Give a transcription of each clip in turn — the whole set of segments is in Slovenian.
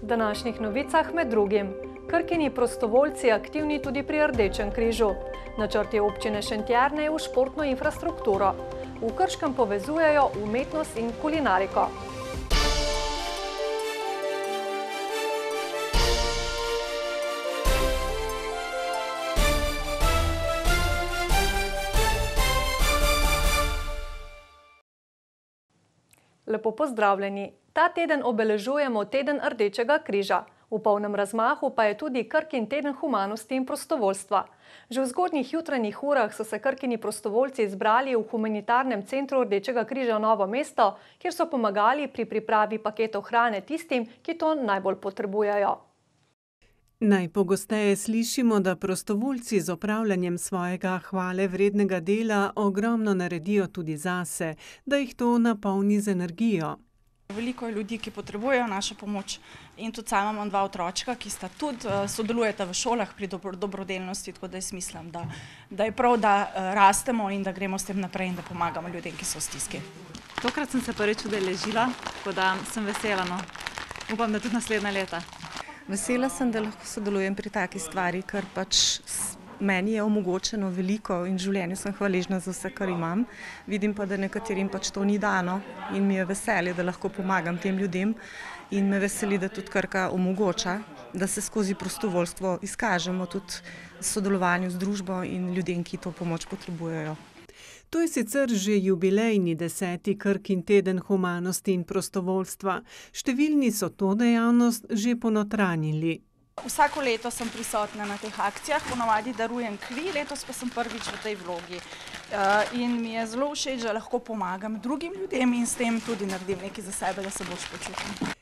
V današnjih novicah med drugim. Krkini prostovoljci aktivni tudi pri Rdečem križu. Načrti občine Šentjerne v športno infrastrukturo. V Krškem povezujejo umetnost in kulinariko. Lepo pozdravljeni. Ta teden obeležujemo teden Rdečega križa. V polnem razmahu pa je tudi Krkin teden humanosti in prostovoljstva. Že v zgodnjih jutranjih urah so se Krkini prostovoljci zbrali v humanitarnem centru Rdečega križa Novo mesto, kjer so pomagali pri pripravi paketov hrane tistim, ki to najbolj potrebujejo. Najpogosteje slišimo, da prostovoljci z opravljanjem svojega hvale vrednega dela ogromno naredijo tudi zase, da jih to napolni z energijo. Veliko je ljudi, ki potrebujejo našo pomoč in tudi sama imam 2 otročka, ki sta tudi sodelujeta v šolah pri dobrodelnosti, tako da jaz mislim, da je prav, da rastemo in da gremo s tem naprej in da pomagamo ljudem, ki so v stiski. Tokrat sem se prvič udeležila, tako da sem vesela, no. Upam, da tudi naslednja leta. Vesela sem, da lahko sodelujem pri taki stvari, ker pač meni je omogočeno veliko in v življenju sem hvaležna za vse, kar imam. Vidim pa, da nekaterim pač to ni dano in mi je veselje, da lahko pomagam tem ljudem in me veseli, da tudi Krka omogoča, da se skozi prostovoljstvo izkažemo tudi sodelovanju z družbo in ljudem, ki to pomoč potrebujejo. To je sicer že jubilejni 10. Krkin teden humanosti in prostovoljstva. Številni so to dejavnost že ponotranjili. Vsako leto sem prisotna na teh akcijah, ponavadi darujem kri, letos pa sem prvič v tej vlogi. In mi je zelo všeč, da lahko pomagam drugim ljudem in s tem tudi naredim nekaj za sebe, da se boljše počutim.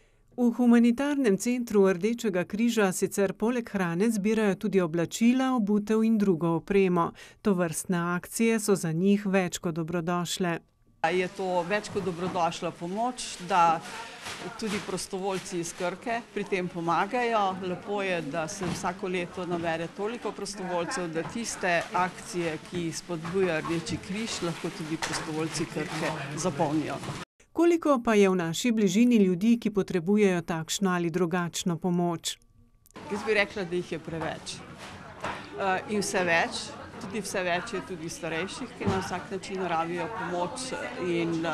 V humanitarnem centru Rdečega križa sicer poleg hrane zbirajo tudi oblačila, obutev in drugo opremo. Tovrstne akcije so za njih več kot dobrodošle. Je to več kot dobrodošla pomoč, da tudi prostovoljci iz Krke pri tem pomagajo. Lepo je, da se vsako leto nabere toliko prostovoljcev, da tiste akcije, ki spodbuja Rdeči križ, lahko tudi prostovoljci Krke zapolnijo. Koliko pa je v naši bližini ljudi, ki potrebujejo takšno ali drugačno pomoč? Jaz bi rekla, da jih je preveč. In vse več, tudi vse več je tudi starejših, ki na vsak način rabijo pomoč. In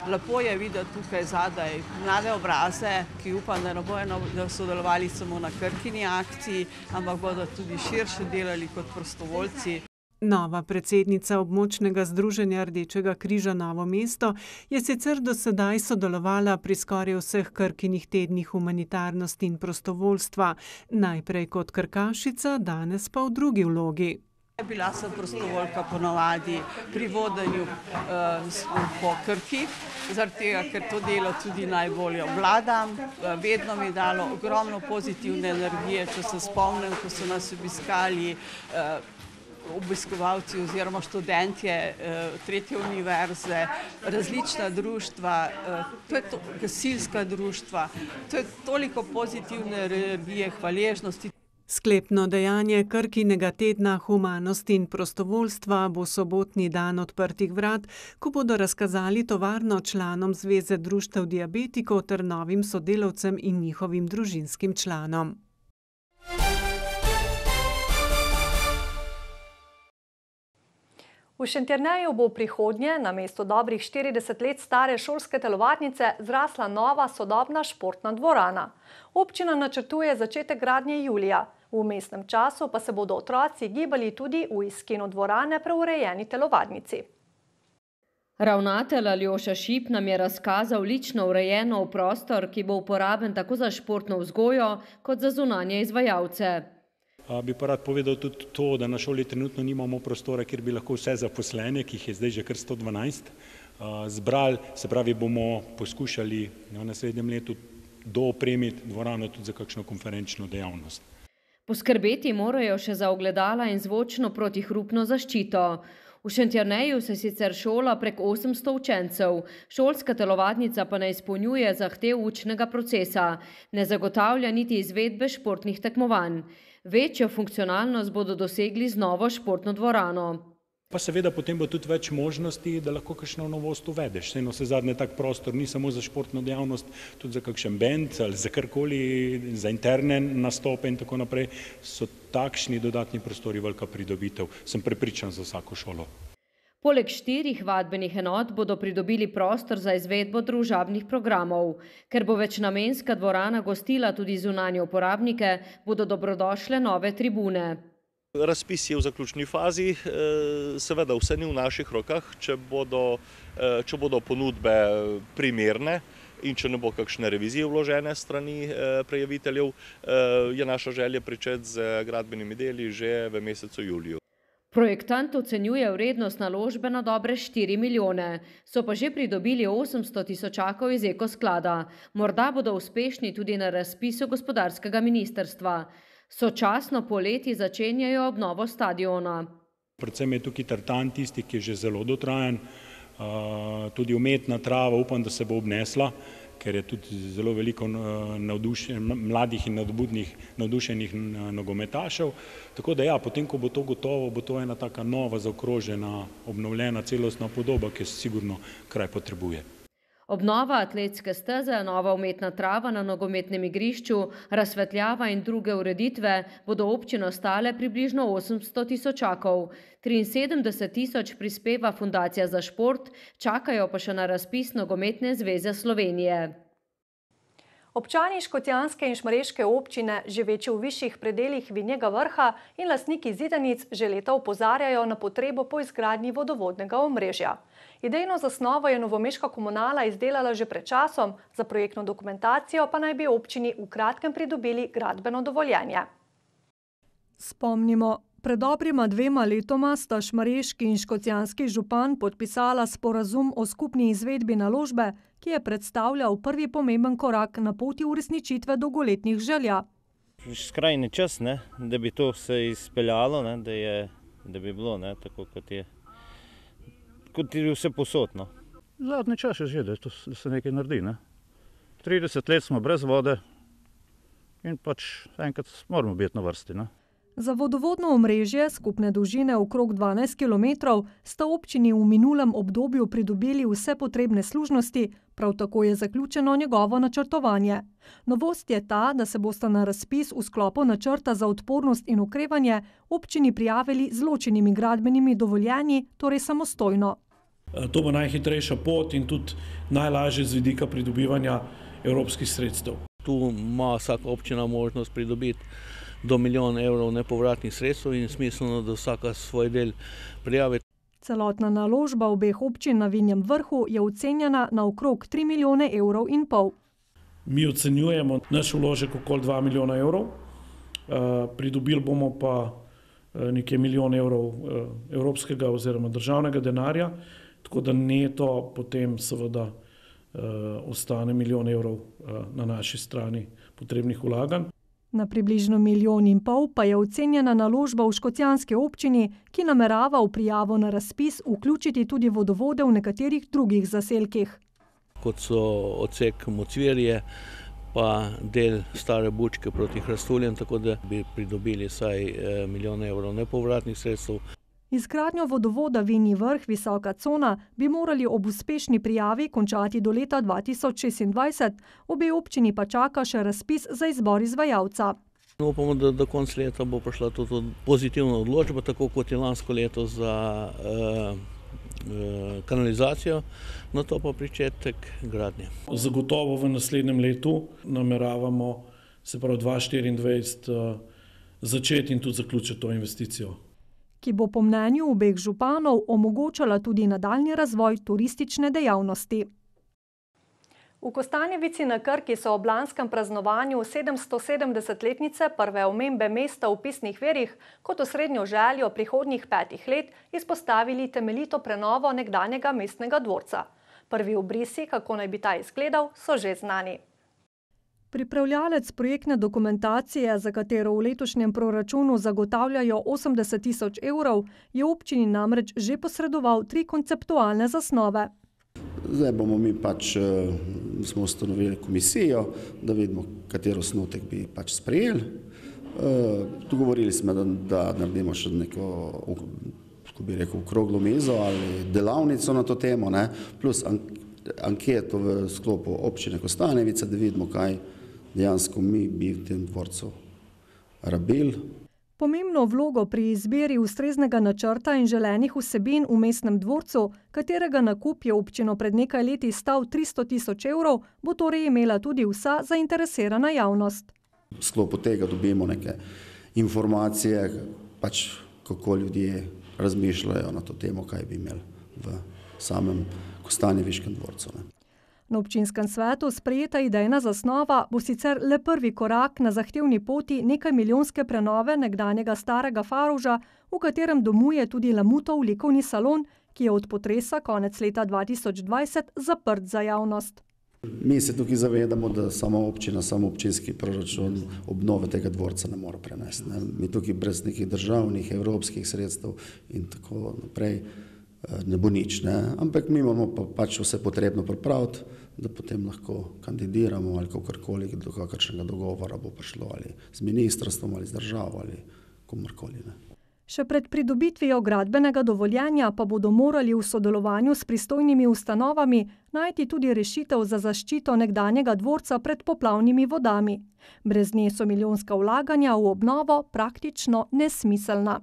lepo je videti tukaj zadaj mlade obraze, ki upam, da ne bodo sodelovali samo na Krkini akciji, ampak bodo tudi širše delali kot prostovoljci. Nova predsednica območnega združenja Rdečega križa Novo mesto je sicer do sedaj sodelovala pri skoraj vseh Krkinih tednih humanitarnosti in prostovoljstva, najprej kot krkašica, danes pa v drugi vlogi. Bila sem prostovoljka ponavadi pri vodenju po Krki, zaradi tega, ker to delo tudi najbolje obvladam. Vedno mi je dalo ogromno pozitivne energije, če se spomnim, ko so nas obiskali obiskovalci oziroma študentje tretje univerze, različna društva, to je gasilska društva, to je toliko pozitivne energije, hvaležnosti. Sklepno dejanje Krkinega tedna humanosti in prostovoljstva bo sobotni dan odprtih vrat, ko bodo razkazali tovarno članom Zveze društev diabetikov ter novim sodelavcem in njihovim družinskim članom. V Šentjerneju bo v prihodnje namesto dobrih 40 let stare šolske telovadnice zrasla nova sodobna športna dvorana. Občina načrtuje začetek gradnje julija. V vmesnem času pa se bodo otroci gibali tudi v iz kinodvorane preurejeni telovadnici. Ravnatelj Aljoša Šip nam je razkazal lično urejeno prostor, ki bo uporaben tako za športno vzgojo kot za zunanje izvajalce. Bi pa rad povedal tudi to, da na šoli trenutno nimamo prostora, kjer bi lahko vse zaposlene, ki jih je zdaj že kar 112, zbrali. Se pravi, bomo poskušali v naslednjem letu doopremiti dvorano tudi za kakšno konferenčno dejavnost. Poskrbeti morajo še za ogledala in zvočno protihrupno zaščito. V Šentjerneju se sicer šola prek 800 učencev. Šolska telovadnica pa ne izpolnjuje zahtev učnega procesa, ne zagotavlja niti izvedbe športnih tekmovanj. Večjo funkcionalnost bodo dosegli z novo športno dvorano. Pa seveda potem bo tudi več možnosti, da lahko kakšno novost uvedeš. Saj navsezadnje tak prostor ni samo za športno dejavnost, tudi za kakšen bend ali za karkoli, za interne nastope in tako naprej, so takšni dodatni prostori velika pridobitev. Sem prepričan za vsako šolo. Poleg 4 vadbenih enot bodo pridobili prostor za izvedbo družabnih programov. Ker bo večnamenska dvorana gostila tudi zunanje uporabnike, bodo dobrodošle nove tribune. Razpis je v zaključni fazi, seveda vse ni v naših rokah, če bodo ponudbe primerne in če ne bo kakšne revizije vložene strani prijaviteljev, je naša želja pričeti z gradbenimi deli že v mesecu juliju. Projektant ocenjuje vrednost naložbe na dobre 4 milijone, so pa že pridobili 800 tisočakov iz ekosklada. Morda bodo uspešni tudi na razpisu gospodarskega ministrstva. Sočasno poleti začenjajo obnovo stadiona. Predvsem je tukaj tartan tisti, ki je že zelo dotrajan, tudi umetna trava, upam, da se bo obnesla, ker je tudi zelo veliko mladih in navdušenih nogometašev. Tako da ja, potem, ko bo to gotovo, bo to ena taka nova, zaokrožena, obnovljena celostna podoba, ki sigurno kraj potrebuje. Obnova atletske steze, nova umetna trava na nogometnem igrišču, razsvetljava in druge ureditve bodo občino stale približno 800 tisočakov. 73 tisoč prispeva Fundacija za šport, čakajo pa še na razpis Nogometne zveze Slovenije. Občani Škocjanske in Šmarješke občine, živeči v višjih predelih Vinjega Vrha in lastniki Zidanic že leta opozarjajo na potrebo po izgradnji vodovodnega omrežja. Idejno zasnovo je novomeška komunala izdelala že pred časom, za projektno dokumentacijo pa naj bi občini v kratkem pridobili gradbeno dovoljenje. Spomnimo, pred dobrima 2 letoma sta šmarješki in škocjanski župan podpisala sporazum o skupni izvedbi naložbe, ki je predstavljal prvi pomemben korak na poti uresničitve dolgoletnih želja. Skrajni čas, da bi to se izpeljalo, da bi bilo tako, kot je vse posod. Zadnji čas je že, da se nekaj naredi. 30 let smo brez vode in pač enkrat moramo biti na vrsti. Za vodovodno omrežje skupne dolžine okrog 12 km sta občini v minulem obdobju pridobili vse potrebne služnosti, prav tako je zaključeno njegovo načrtovanje. Novost je ta, da se bosta na razpis v sklopu načrta za odpornost in okrevanje občini prijavili z ločenimi gradbenimi dovoljenji, torej samostojno. To bo najhitrejša pot in tudi najlažje z vidika pridobivanja evropskih sredstev. Tu ima vsaka občina možnost pridobiti do 1 milijon evrov nepovratnih sredstev in smiselno, da vsaka svoj del prijavi. Celotna naložba obeh občin na Vinjem Vrhu je ocenjena na okrog 3,5 milijone evrov. Mi ocenjujemo naš vložek okoli 2 milijona evrov, pridobili bomo pa nekaj 1 milijon evrov evropskega oziroma državnega denarja, tako da neto potem seveda ostane 1 milijon evrov na naši strani potrebnih vlaganj. Na približno 1,5 milijona pa je ocenjena naložba v škocjanski občini, ki namerava v prijavo na razpis vključiti tudi vodovode v nekaterih drugih zaselkih. Kot so odsek Mocvirje, pa del Stare Bučke proti Hrastuljem, tako da bi pridobili vsaj 1 milijon evrov nepovratnih sredstev. Izgradnjo vodovoda Vinji Vrh Visoka Cona bi morali ob uspešni prijavi končati do leta 2026, obe občini pa čaka še razpis za izbor izvajalca. Upamo, da do konca leta bo prišla tudi pozitivna odločba, tako kot je lansko leto za kanalizacijo, na to pa pričetek gradnje. Zagotovo v naslednjem letu nameravamo, se pravi 2024, začeti in tudi zaključiti to investicijo, ki bo po mnenju obeh županov omogočala tudi nadaljnji razvoj turistične dejavnosti. V Kostanjevici na Krki so ob lanskem praznovanju 770-letnice prve omembe mesta v pisnih verjih kot osrednjo željo prihodnjih 5 let izpostavili temeljito prenovo nekdanjega mestnega dvorca. Prvi obrisi, kako naj bi ta izgledal, so že znani. Pripravljalec projektne dokumentacije, za katero v letošnjem proračunu zagotavljajo 80 tisoč evrov, je občini namreč že posredoval 3 konceptualne zasnove. Zdaj bomo mi smo ustanovili komisijo, da vidimo, katero osnutek bi sprejeli. Dogovorili smo, da naredimo še neko ko bi rekel, okroglo mizo ali delavnico na to temo, ne, plus anketo v sklopu občine Kostanjevica, da vidimo, kaj dejansko mi bi v tem dvorcu rabili. Pomembno vlogo pri izbiri ustreznega načrta in želenih vsebin v mestnem dvorcu, katerega nakup je občino pred nekaj leti stal 300 000 evrov, bo torej imela tudi vsa zainteresirana javnost. V sklopu tega dobimo neke informacije, pač kako ljudje razmišljajo na to temo, kaj bi imeli v samem Kostanjeviškem dvorcu. Ne. Na občinskem svetu sprejeta idejna zasnova bo sicer le prvi korak na zahtevni poti nekaj milijonske prenove nekdanjega starega Faruža, v katerem domuje tudi Lamutov likovni salon, ki je od potresa konec leta 2020 zaprt za javnost. Mi se tukaj zavedamo, da samo občina, samo občinski proračun obnove tega dvorca ne more prenesti. Ne. Mi tukaj brez nekih državnih, evropskih sredstev in tako naprej ne bo nič. Ne. Ampak mi imamo pa pač vse potrebno pripraviti, da potem lahko kandidiramo ali kakorkoli, do kakršnega dogovora bo prišlo ali z ministrstvom ali z državo ali komorkoli. Ne. Še pred pridobitvijo gradbenega dovoljenja pa bodo morali v sodelovanju s pristojnimi ustanovami najti tudi rešitev za zaščito nekdanjega dvorca pred poplavnimi vodami. Brez nje so milijonska vlaganja v obnovo praktično nesmiselna.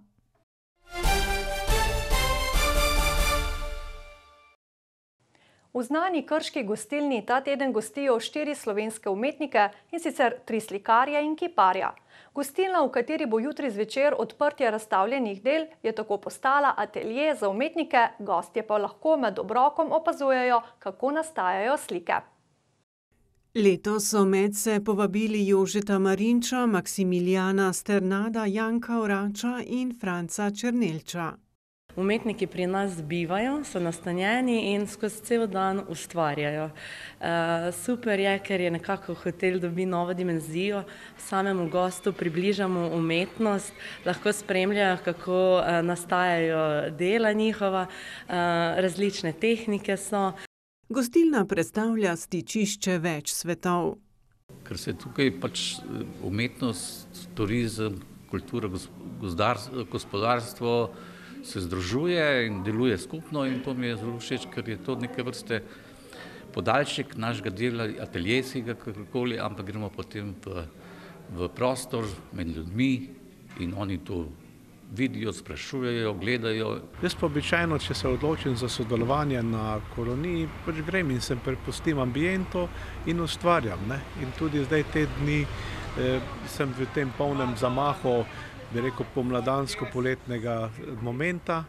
V znani krški gostilni ta teden gostijo 4 slovenske umetnike, in sicer 3 slikarje in kiparja. Gostilna, v kateri bo jutri zvečer odprtje razstavljenih del, je tako postala atelje za umetnike, gostje pa lahko med obrokom opazujejo, kako nastajajo slike. Letos so medse povabili Jožeta Marinča, Maksimilijana Sternada, Janka Orača in Franca Černelča. Umetniki pri nas bivajo, so nastanjeni in skozi cel dan ustvarjajo. Super je, ker je nekako hotel dobi novo dimenzijo, samemu gostu približamo umetnost, lahko spremljajo, kako nastajajo dela njihova, različne tehnike so. Gostilna predstavlja stičišče več svetov. Ker se tukaj pač umetnost, turizem, kultura, gospodarstvo se združuje in deluje skupno in to mi je zelo všeč, ker je to neke vrste podaljšek našega dela, ateljejskega kakorkoli, ampak gremo potem v prostor med ljudmi in oni to vidijo, sprašujejo, gledajo. Jaz pa običajno, če se odločim za sodelovanje na koloniji, pač grem in se prepustim ambientu in ustvarjam. Ne? In tudi zdaj te dni sem v tem polnem zamahu, bi rekel, pomladansko-poletnega momenta,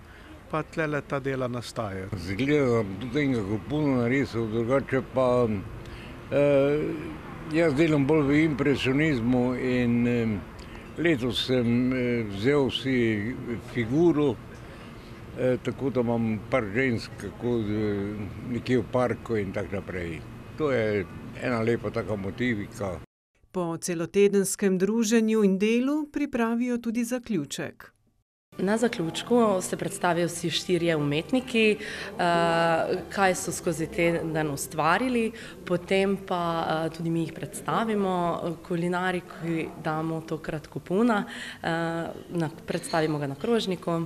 pa tlele ta dela nastajajo. Zgledam tudi enega kopuno narisal, drugače pa jaz delam bolj v impresionizmu in letos sem vzel si figuro, tako da imam par žensk, kako nekje v parku in tako naprej. To je ena lepa taka motivika. Po celotedenskem druženju in delu pripravijo tudi zaključek. Na zaključku se predstavijo vsi 4 umetniki, kaj so skozi teden ustvarili, potem pa tudi mi jih predstavimo, kulinariki damo tokrat kupuna, predstavimo ga na krožniku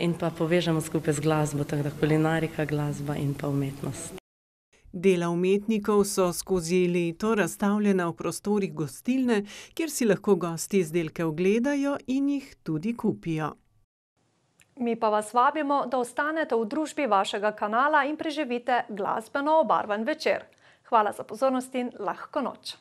in pa povežemo skupaj z glasbo, tako da kulinarika, glasba in pa umetnost. Dela umetnikov so skozi leto razstavljena v prostorih gostilne, kjer si lahko gosti izdelke ogledajo in jih tudi kupijo. Mi pa vas vabimo, da ostanete v družbi vašega kanala in preživite glasbeno obarvan večer. Hvala za pozornost in lahko noč.